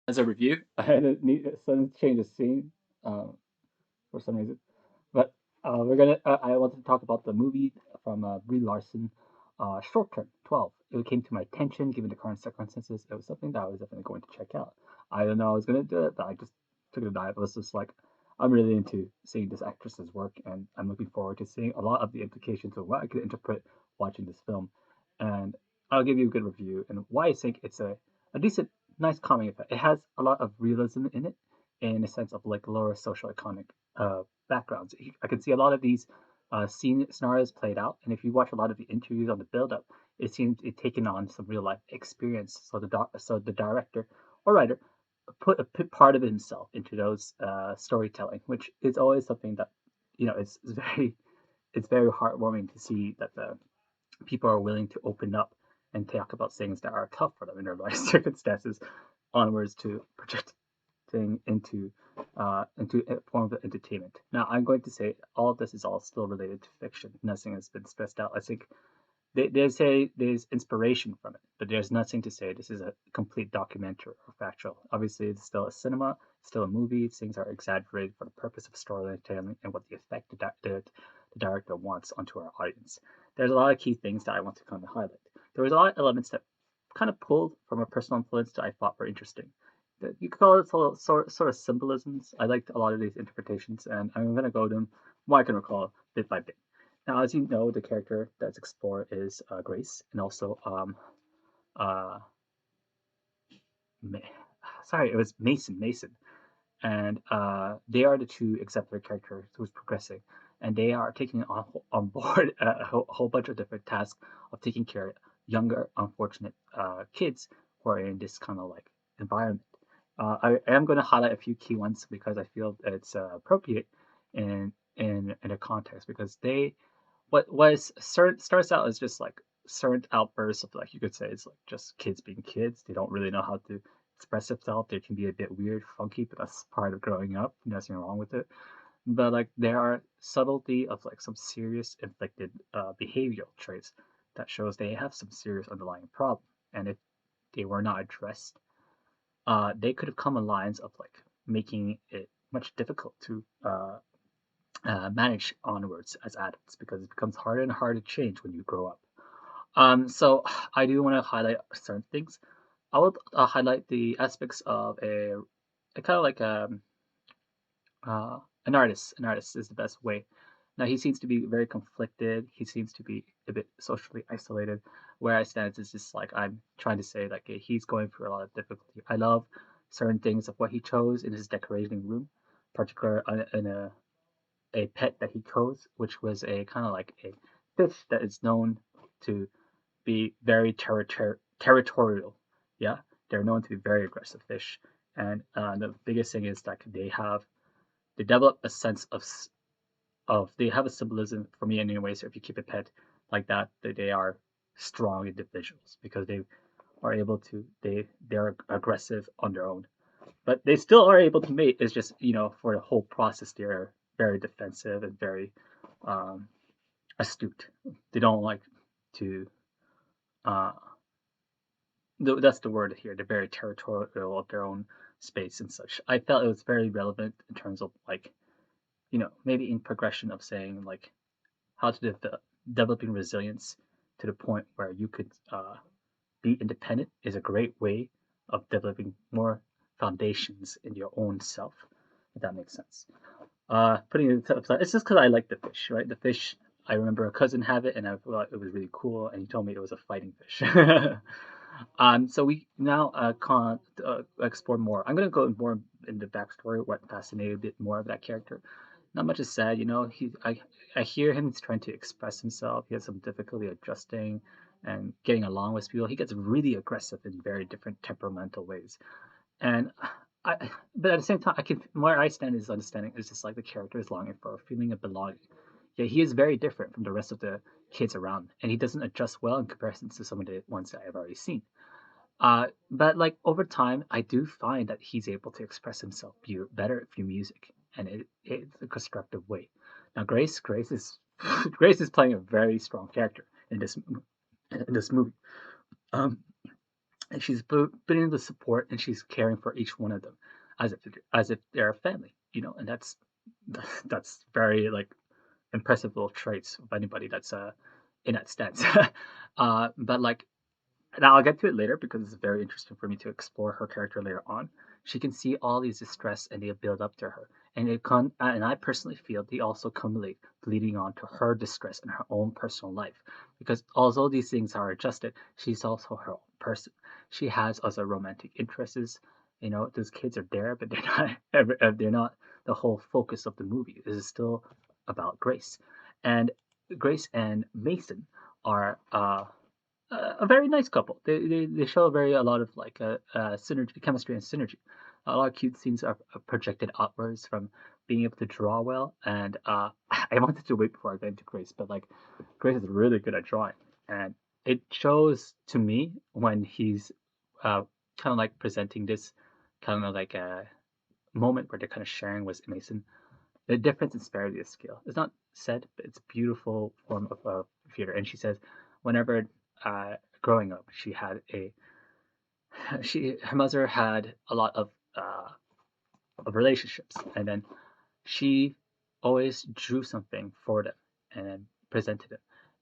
as a review. I had to need sudden change of scene uh, for some reason. But I want to talk about the movie from Brie Larson, Short Term 12. It came to my attention given the current circumstances. It was something that I was definitely going to check out. I don't know I was going to do it, but I just took a dive. It was just like, I'm really into seeing this actress's work, and I'm looking forward to seeing a lot of the implications of what I could interpret watching this film. And I'll give you a good review and why I think it's a decent, nice comedy effect. It has a lot of realism in it, in a sense of like lower socioeconomic backgrounds. I can see a lot of these scene scenarios played out, and if you watch a lot of the interviews on the build-up, it seems it taken on some real life experience. So the director or writer put part of himself into those storytelling, which is always something that it's very heartwarming to see that the people are willing to open up and talk about things that are tough for them in their life circumstances onwards to projecting into a form of entertainment. Now, I'm going to say all of this is all still related to fiction. Nothing has been stressed out. I think they say there's inspiration from it, but there's nothing to say this is a complete documentary or factual. Obviously, it's still a cinema, still a movie. Things are exaggerated for the purpose of storytelling and what the effect the director wants onto our audience. There's a lot of key things that I want to kind of highlight. There was a lot of elements that kind of pulled from a personal influence that I thought were interesting. You could call it sort of symbolisms. I liked a lot of these interpretations, and I'm going to go to them what I can recall bit by bit. Now, as you know, the character that's explored is Grace, and also uh, Ma- sorry, it was Mason, and they are the two exemplary characters who's progressing, and they are taking on board whole bunch of different tasks of taking care of younger, unfortunate kids who are in this kind of like environment. I am going to highlight a few key ones because I feel it's appropriate in a context because they what was starts out as just like certain outbursts of like you could say it's like just kids being kids. They don't really know how to express themselves. They can be a bit weird, funky, but that's part of growing up. Nothing wrong with it. But like there are subtlety of like some serious inflicted behavioral traits that shows they have some serious underlying problem. And if they were not addressed, they could have come in lines of like making it much difficult to manage onwards as adults because it becomes harder and harder to change when you grow up. So I do want to highlight certain things. I would highlight the aspects of a kind of like an artist. An artist is the best way. Now he seems to be very conflicted. He seems to be a bit socially isolated. Where I stand is just like I'm trying to say like he's going through a lot of difficulty. I love certain things of what he chose in his decorating room, particular in a pet that he chose, which was a kind of like a fish that is known to be very territorial. Yeah, they're known to be very aggressive fish, and the biggest thing is that they develop a sense of they have a symbolism for me anyway. So if you keep a pet like that, they are strong individuals because they are able to they're aggressive on their own, but they still are able to mate. It's just for the whole process they're very defensive and very um, astute. They don't like to uh, that's the word here. They're very territorial of their own space and such. I felt it was very relevant in terms of like, maybe in progression of saying like how to developing resilience to the point where you could be independent is a great way of developing more foundations in your own self, if that makes sense. Putting it aside, it's just because I like the fish, right? The fish, I remember a cousin have it, and I thought it was really cool, and he told me it was a fighting fish. So we now can explore more. I'm gonna go more in the backstory, what fascinated a bit more of that character. Not much is said, I hear him trying to express himself. He has some difficulty adjusting and getting along with people. He gets really aggressive in very different temperamental ways. And but at the same time, I can where I stand is understanding is just like the character is longing for a feeling of belonging. Yeah, he is very different from the rest of the kids around, and he doesn't adjust well in comparison to some of the ones that I've already seen. But like over time, I do find that he's able to express himself better through music, and it's a constructive way. Now, Grace is Grace is playing a very strong character in this movie. Um, and she's putting the support and she's caring for each one of them as if they're a family, and that's very like impressive little traits of anybody that's in that stance. But like now I'll get to it later because it's very interesting for me to explore her character later on. She can see all these distress and they build up to her, and and I personally feel they also accumulate, leading on to her distress in her own personal life. Because although these things are adjusted, she's also her own person. She has other romantic interests. Those kids are there, but they're not. They're not the whole focus of the movie. This is still about Grace, and Grace and Mason are a very nice couple. They show a lot of like synergy, chemistry, and synergy. A lot of cute scenes are projected outwards from being able to draw well. And I wanted to wait before I get into Grace, but like Grace is really good at drawing, and it shows to me when he's uh, kind of like presenting this kind of like a moment where they're kind of sharing with Mason the difference in disparity of skill. It's not said, but it's a beautiful form of theater. And she says, whenever growing up, her mother had a lot of relationships, and then she always drew something for them and then presented it.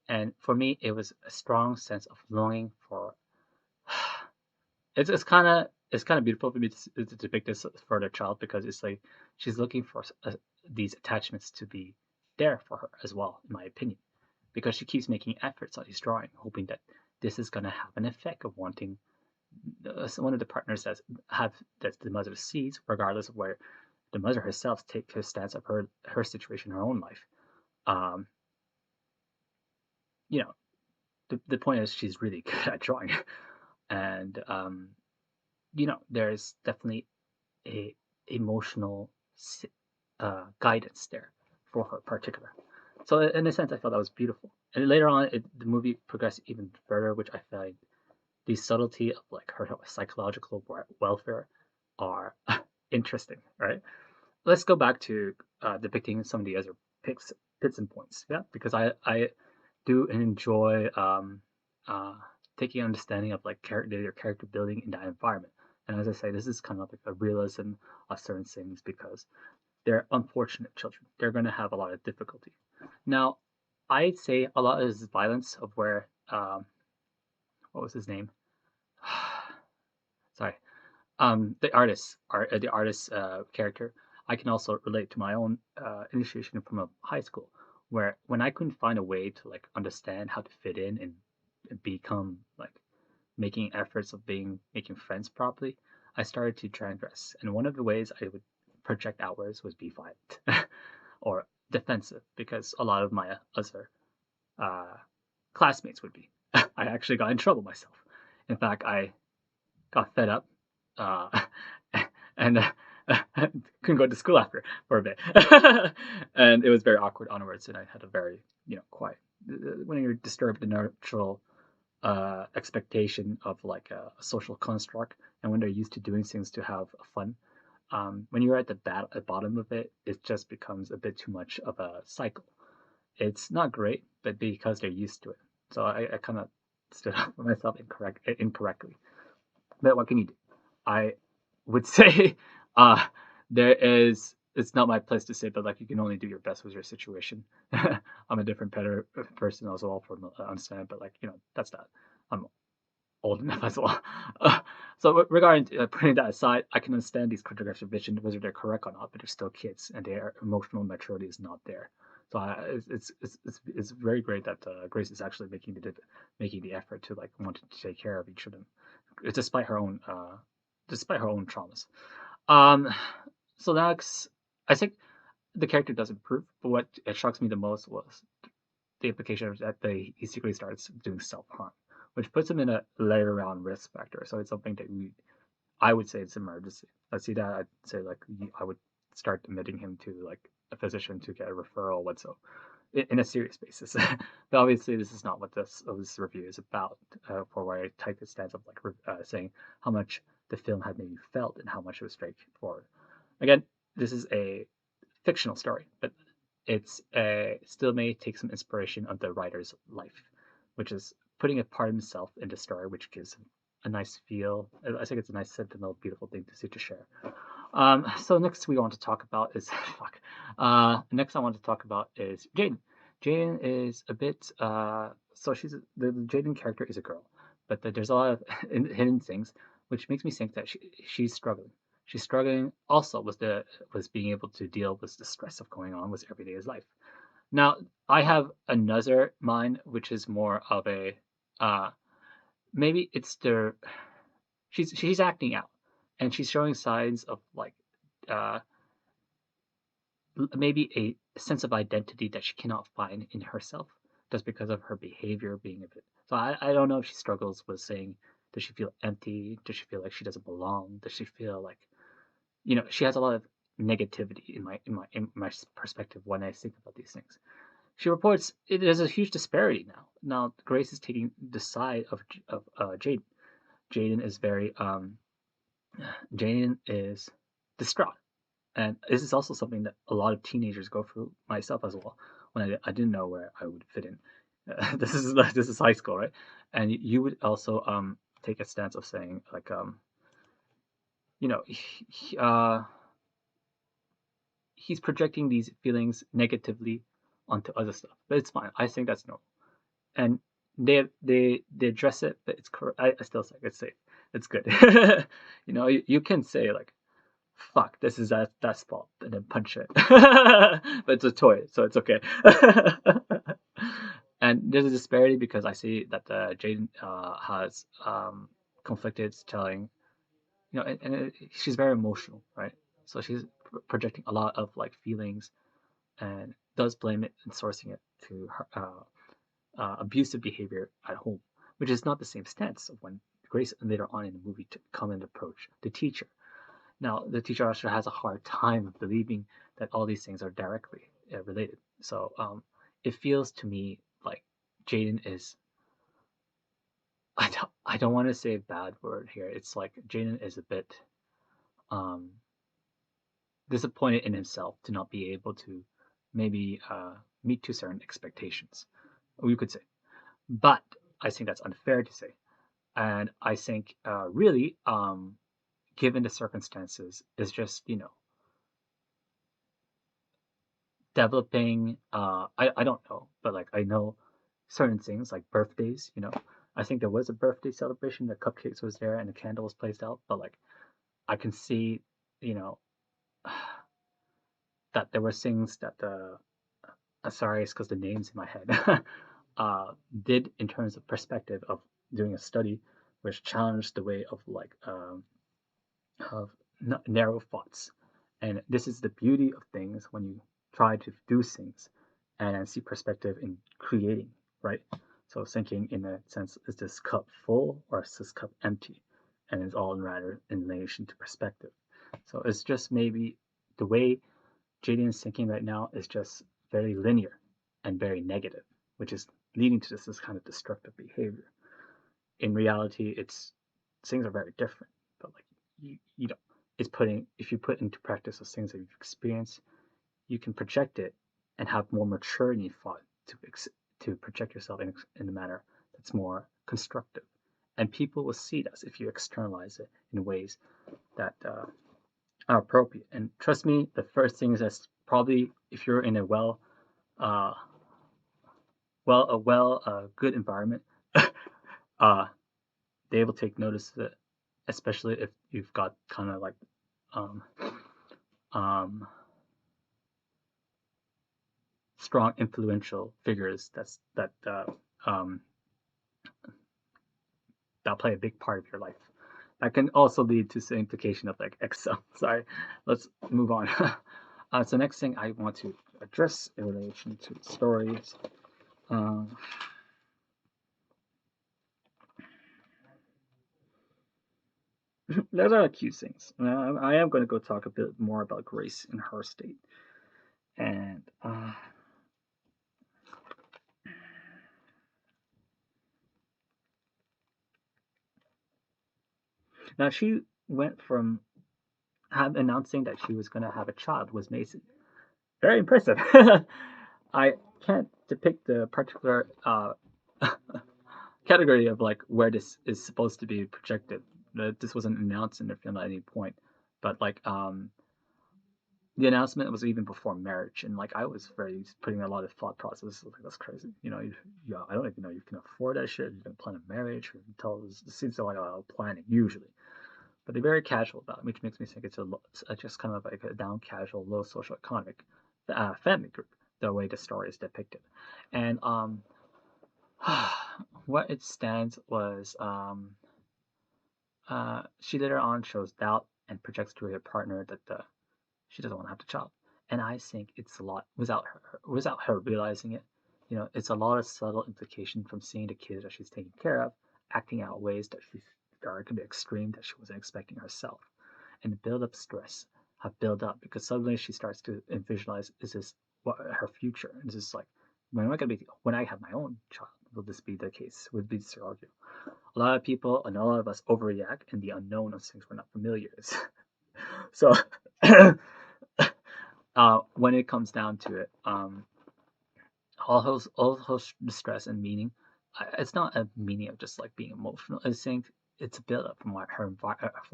And for me, it was a strong sense of longing for. It's kind of beautiful for me to depict this for the child because it's like she's looking for these attachments to be there for her as well, in my opinion, because she keeps making efforts on his drawing, hoping that this is going to have an effect of wanting one of the partners that the mother sees, regardless of where the mother herself takes her stance of her situation, her own life. Um, you know, the point is she's really good at drawing, and there's definitely a emotional guidance there for her particular. So in a sense, I felt that was beautiful. And later on, the movie progressed even further, which I find the subtlety of like her psychological welfare are interesting, right? Let's go back to depicting some of the other pits and points, yeah, because I do enjoy uh, taking understanding of like character building in that environment. And as I say, this is kind of like a realism of certain things because they're unfortunate children. They're going to have a lot of difficulty. Now, I'd say a lot of this violence of where what was his name? Sorry, the artist character. I can also relate to my own initiation from a high school, where when I couldn't find a way to like understand how to fit in and become like making efforts of making friends properly, I started to transgress. And one of the ways I would project outwards was be violent or defensive, because a lot of my other uh, classmates would be. I actually got in trouble myself. In fact, I got fed up uh, and couldn't go to school after for a bit. And it was very awkward onwards, and I had a very, quiet. When you're disturbed the natural expectation of like a social construct, and when they're used to doing things to have fun, when you're at the bottom of it, it just becomes a bit too much of a cycle. It's not great, but because they're used to it. So I kind of stood up for myself incorrectly. But what can you do? I would say uh, there is. It's not my place to say, but like you can only do your best with your situation. I'm a different person as well for understand, but like that's that. I'm old enough as well. Uh, so regarding putting that aside, I can understand these cartographs of vision, whether they're correct or not, but they're still kids, and their emotional maturity is not there. So it's very great that Grace is actually making the effort to like want to take care of each of them, despite her own traumas. Um, so next, I think the character does improve, but what shocks me the most was the implication of that he secretly starts doing self harm, which puts him in a later round risk factor. So it's something that I would say it's emergency. I see that. I'd say like I would start admitting him to like a physician to get a referral. What so in a serious basis. But obviously, this is not what this review is about. For where I type the stance of like saying how much the film had made me felt and how much it was straightforward. Again, this is a fictional story, but it's still may take some inspiration of the writer's life, which is putting a part of himself in the story, which gives him a nice feel. I think it's a nice sentimental, beautiful thing to see to share. So next we want to talk about is fuck. Next I want to talk about is Jaden. Jaden is a bit so the Jaden character is a girl, but there's a lot of hidden things, which makes me think that she's struggling. She's struggling also with the with being able to deal with the stress of going on with everyday life. Now I have another mind, which is more of a uh, maybe it's the she's acting out, and she's showing signs of like uh, maybe a sense of identity that she cannot find in herself just because of her behavior being a bit. So I don't know if she struggles with saying, does she feel empty? Does she feel like she doesn't belong? Does she feel like, she has a lot of negativity in my perspective when I think about these things. She reports there's a huge disparity now. Now Grace is taking the side of Jaden. Jaden is very Jaden is distraught. And this is also something that a lot of teenagers go through, myself as well, when I didn't know where I would fit in. This is high school, right? And you would also take a stance of saying like you know he's projecting these feelings negatively onto other stuff, but it's fine. I think that's normal, and they address it, but it's correct. I still say it's safe. It's good. You can say like fuck, this is that's fault, and then punch it. But it's a toy, so it's okay. And there's a disparity because I see that Jaden has conflicted telling, she's very emotional, right? So she's projecting a lot of like feelings and does blame it and sourcing it to her abusive behavior at home, which is not the same stance of when Grace later on in the movie to come and approach the teacher. Now, the teacher also has a hard time believing that all these things are directly related. So it feels to me like Jaden is. I don't want to say a bad word here. It's like Jaden is a bit um, disappointed in himself to not be able to maybe meet to certain expectations. We could say, but I think that's unfair to say. And I think really, given the circumstances, is just developing I don't know, but like I know certain things like birthdays. I think there was a birthday celebration, the cupcakes was there and the candle was placed out, but like I can see you know that there were things that sorry, it's because the names in my head did in terms of perspective of doing a study which challenged the way of like of narrow thoughts. And this is the beauty of things when you try to do things and see perspective in creating, right? So thinking in a sense, is this cup full or is this cup empty? And it's all rather in relation to perspective. So it's just maybe the way Jaden is thinking right now is just very linear and very negative, which is leading to this kind of destructive behavior. In reality, it's things are very different. But like you know, it's putting if you put into practice those things that you've experienced, you can project it and have more maturity thought to project yourself in a manner that's more constructive. And people will see that if you externalize it in ways that are appropriate. And trust me, the first thing is that's probably if you're in a uh, good environment, uh, they will take notice of it, especially if you've got kind of like um, um, strong influential figures um, that play a big part of your life. That can also lead to the implication of like Excel. Sorry, let's move on. So next thing I want to address in relation to stories. Um, There's a few things. I am going to go talk a bit more about Grace in her state, and now she went from announcing that she was going to have a child with Mason. Very impressive. I can't depict the particular category of like where this is supposed to be projected. This wasn't announced in the film at any point, but like the announcement was even before marriage, and like I was very putting a lot of thought process. Like that's crazy, yeah, I don't even know you can afford that shit. You can plan a marriage or tell it seems like a planning usually, but they're very casual about it, which makes me think it's just kind of like a down casual, low social economic family group. The way the story is depicted, and what it stands was she later on shows doubt and projects to her partner that she doesn't want to have the child. And I think it's a lot without her realizing it. It's a lot of subtle implication from seeing the kid that she's taking care of, acting out ways that can be extreme that she wasn't expecting herself. And the build up stress have built up because suddenly she starts to visualize, is this what her future? And this is like, when I have my own child, will this be the case? Would be this argue? A lot of people and a lot of us overreact in the unknown of things we're not familiar with. So when it comes down to it, all those stress and meaning, it's not a meaning of just like being emotional. I think it's a build up from from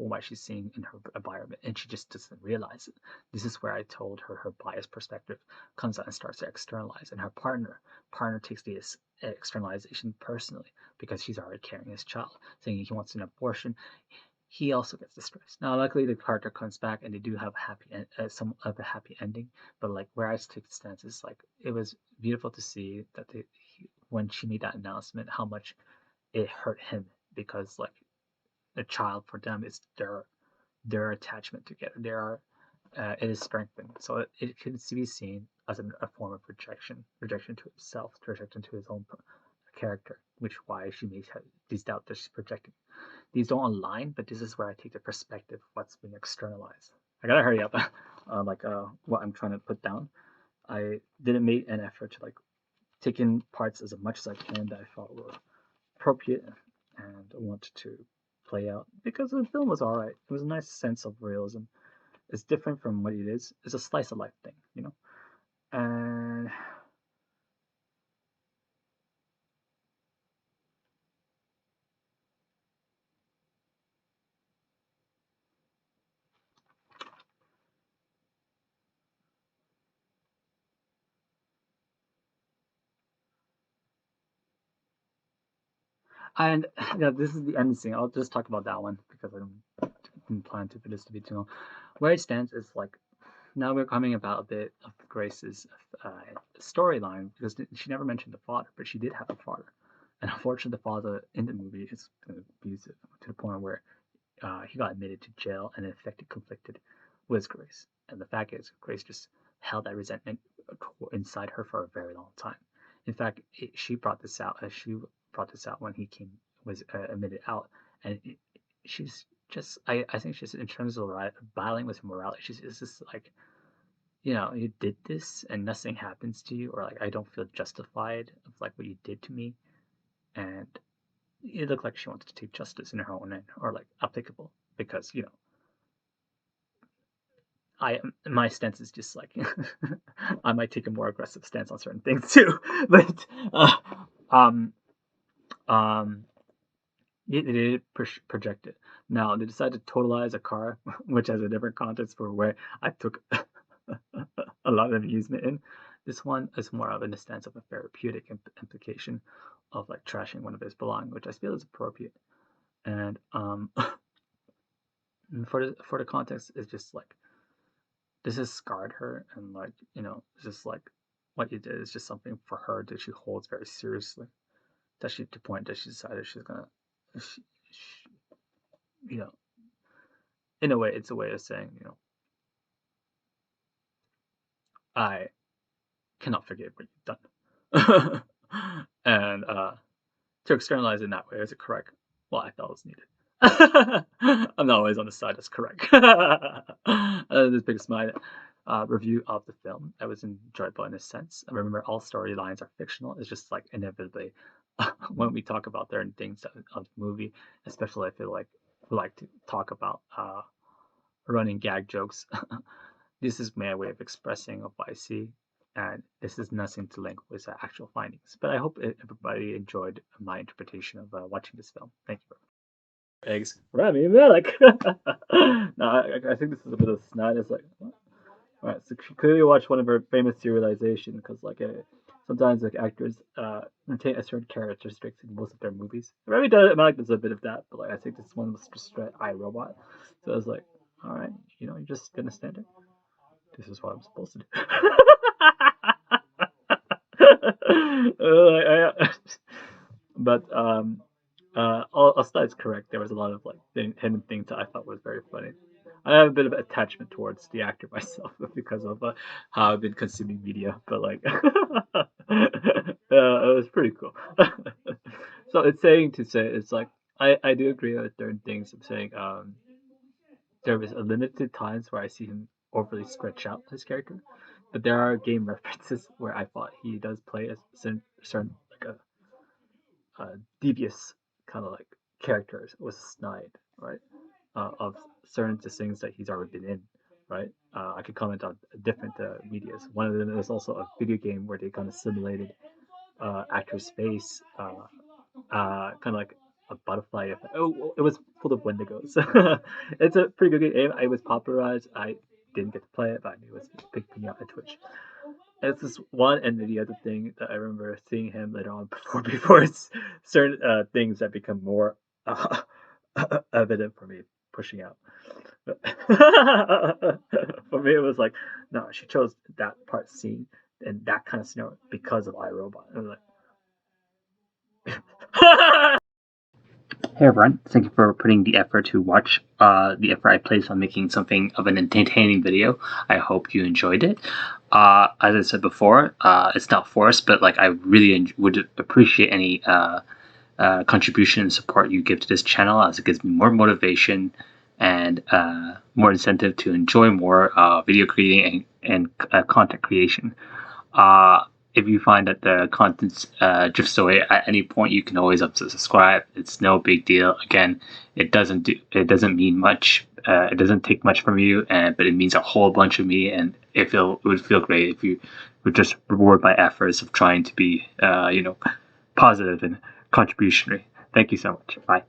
what she's seeing in her environment, and she just doesn't realize it. This is where I told her biased perspective comes out and starts to externalize, and her partner takes the externalization personally because she's already carrying his child, saying he wants an abortion. He also gets distressed. Now, luckily, the character comes back and they do have some of a happy ending. But like where I take the stance is like it was beautiful to see that when she made that announcement, how much it hurt him because like a child for them is their attachment together. It is strengthened, so it can be seen as a form of rejection to himself, rejection to his own character, which why she may have these doubts that she's projecting. These don't align, but this is where I take the perspective of what's being externalized. I gotta hurry up. What I'm trying to put down. I didn't make an effort to like take in parts as much as I can that I thought were appropriate and wanted to play out because the film was alright. It was a nice sense of realism. It's different from what it is. It's a slice of life thing. And and yeah, this is the end scene. I'll just talk about that one because I didn't plan for this to be too long. Where it stands is like now we're coming about a bit of Grace's storyline because she never mentioned the father, but she did have a father. And unfortunately, the father in the movie is abusive to the point where he got admitted to jail and infected, conflicted with Grace. And the fact is, Grace just held that resentment inside her for a very long time. In fact, she brought this out as she brought this out when he was admitted out, and she's just I think she's in terms of battling with morality. She's just like you did this and nothing happens to you, or like I don't feel justified of like what you did to me, and it looked like she wanted to take justice in her own end or like applicable because I my stance is just like I might take a more aggressive stance on certain things too, but um um they did project it. Now they decided to totalize a car, which has a different context for where I took a lot of amusement in. This one is more of in the stance of a therapeutic implication of like trashing one of his belongings, which I feel is appropriate. And for the context, it's just like this has scarred her, and like it's just like what you did is just something for her that she holds very seriously. That she to the point that she decided she's gonna, she, you know, in a way, it's a way of saying, I cannot forgive what you've done, and to externalize it in that way, is it correct? Well, I thought it was needed. I'm not always on the side that's correct. This big smile review of the film. I was enjoyable in a sense. I remember all storylines are fictional. It's just like inevitably when we talk about certain things of the movie, especially I feel like we like to talk about running gag jokes. This is my way of expressing of what I see. and this is nothing to link with actual findings. But I hope everybody enjoyed my interpretation of watching this film. Thank you. Eggs, Rami Malek. No, I think this is a bit of snide. It's like, all right, so she clearly watched one of her famous serialization because sometimes like actors retain a certain characteristics in most of their movies. Rami Malek does a bit of that, but like I think this one was just straight iRobot. So I was like, all right, you're just gonna stand it. This is what I'm supposed to do. But Ostad's correct. There was a lot of like hidden things that I thought was very funny. I have a bit of attachment towards the actor myself because of how I've been consuming media, but like, it was pretty cool. So it's saying to say it's like I do agree with certain things. I'm saying there was a limited times where I see him overly stretch out his character, but there are game references where I thought he does play a certain like a devious kind of like characters was snide, right? Of certain things that he's already been in, right? I could comment on different medias. One of them is also a video game where they kind of simulated actor's face, kind of like a butterfly effect. Oh, it was full of wendigos. It's a pretty good game. It was popularized. I didn't get to play it, but I knew it was big thing out on Twitch. It's this one, and the other thing that I remember seeing him later on before it's certain things that become more evident for me pushing out. For me, it was like, no, she chose that part scene and that kind of scenario because of iRobot. I was like, hey everyone, thank you for putting the effort to watch the effort I placed on making something of an entertaining video. I hope you enjoyed it. As I said before, it's not forced, but like I really would appreciate any contribution and support you give to this channel, as it gives me more motivation and more incentive to enjoy more video creating and content creation. If you find that the content's drifts away at any point, you can always subscribe. It's no big deal. Again, it doesn't mean much. It doesn't take much from you, but it means a whole bunch of me. And it would feel great if you would just reward my efforts of trying to be positive and contributionary. Thank you so much. Bye.